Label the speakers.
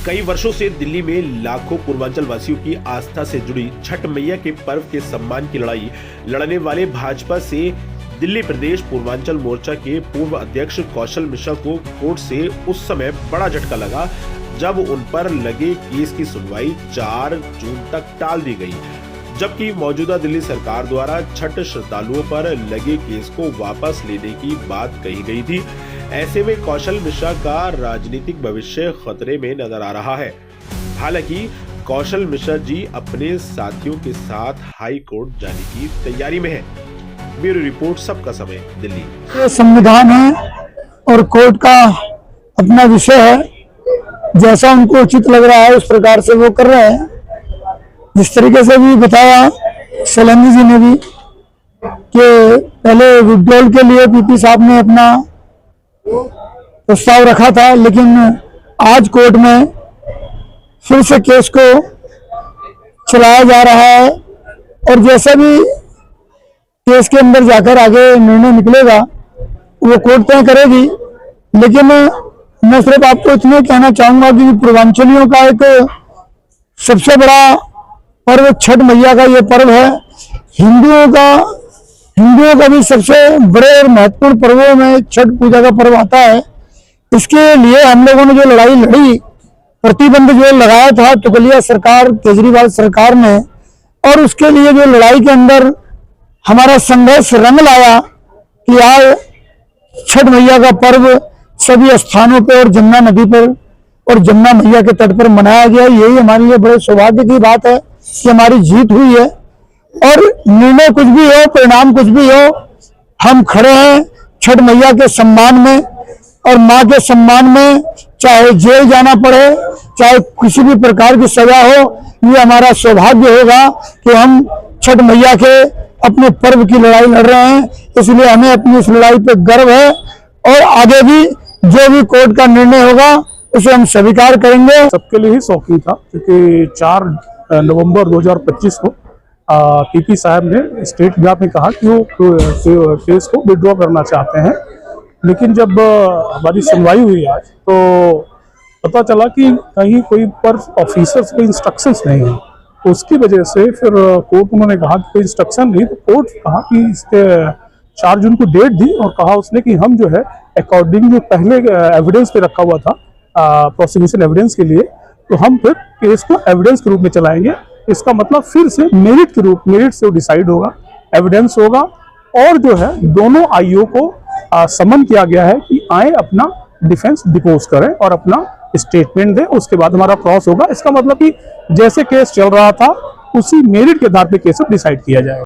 Speaker 1: कई वर्षों से दिल्ली में लाखों पूर्वांचल वासियों की आस्था से जुड़ी छठ मैया के पर्व के सम्मान की लड़ाई लड़ने वाले भाजपा से दिल्ली प्रदेश पूर्वांचल मोर्चा के पूर्व अध्यक्ष कौशल मिश्रा को कोर्ट से उस समय बड़ा झटका लगा जब उन पर लगे केस की सुनवाई 4 जून तक टाल दी गई, जबकि मौजूदा दिल्ली सरकार द्वारा छठ श्रद्धालुओं पर लगे केस को वापस लेने की बात कही गई थी। ऐसे में कौशल मिश्रा का राजनीतिक भविष्य खतरे में नजर आ रहा है। हालांकि कौशल मिश्रा जी अपने साथियों के साथ हाई कोर्ट जाने की तैयारी में है। ब्यूरो रिपोर्ट, सबका समय, दिल्ली।
Speaker 2: ये संविधान है और कोर्ट का अपना विषय है, जैसा उनको उचित लग रहा है उस प्रकार से वो कर रहे हैं। जिस तरीके से भी बताया सैलानी जी ने भी कि पहले विड्रॉल के लिए पीपी साहब ने अपना प्रस्ताव रखा था, लेकिन आज कोर्ट में फिर से केस को चलाया जा रहा है और जैसा भी केस के अंदर जाकर आगे निर्णय निकलेगा वो कोर्ट तय करेगी। लेकिन मैं सिर्फ आपको इतना कहना चाहूंगा कि पूर्वांचलियों का एक सबसे बड़ा पर्व छठ मैया का ये पर्व है। हिंदुओं का भी सबसे बड़े और महत्वपूर्ण पर्वों में छठ पूजा का पर्व आता है। इसके लिए हम लोगों ने जो लड़ाई लड़ी, प्रतिबंध जो लगाया था तुगलिया सरकार, केजरीवाल सरकार ने, और उसके लिए जो लड़ाई के अंदर हमारा संघर्ष रंग लाया कि आज छठ मैया का पर्व सभी स्थानों पर और जमुना नदी पर और जमुना मैया के तट पर मनाया गया। यही हमारे लिए बड़े सौभाग्य की बात है कि हमारी जीत हुई है। और निर्णय कुछ भी हो, परिणाम कुछ भी हो, हम खड़े हैं छठ मैया के सम्मान में और माँ के सम्मान में। चाहे जेल जाना पड़े, चाहे किसी भी प्रकार की सजा हो, ये हमारा सौभाग्य होगा कि हम छठ मैया के अपने पर्व की लड़ाई लड़ रहे हैं। इसलिए हमें अपनी इस लड़ाई पे गर्व है और आगे भी जो भी कोर्ट का निर्णय होगा उसे हम स्वीकार करेंगे।
Speaker 3: सबके लिए ही शौकीन था क्योंकि 4 नवंबर 2025 को पीपी साहब ने स्टेट में कहा कि वो केस को विड्रॉ करना चाहते हैं। लेकिन जब हमारी सुनवाई हुई आज तो पता चला कि कहीं कोई पर ऑफिसर्स के इंस्ट्रक्शंस नहीं है। तो उसकी वजह से फिर कोर्ट उन्होंने कहा कि कोई इंस्ट्रक्शन नहीं, तो कोर्ट कहा कि इसके 4 जून को डेट दी और कहा उसने कि हम जो है अकॉर्डिंग जो पहले एविडेंस पे रखा हुआ था प्रोसिक्यूशन एविडेंस के लिए, तो हम फिर केस को एविडेंस के रूप में चलाएंगे। इसका मतलब फिर से मेरिट से डिसाइड होगा, एविडेंस होगा और जो है दोनों आईओ को समन किया गया है कि आए अपना डिफेंस डिपोज करें और अपना स्टेटमेंट दें। उसके बाद हमारा क्रॉस होगा। इसका मतलब कि जैसे केस चल रहा था उसी मेरिट के आधार पे केस डिसाइड किया जाएगा।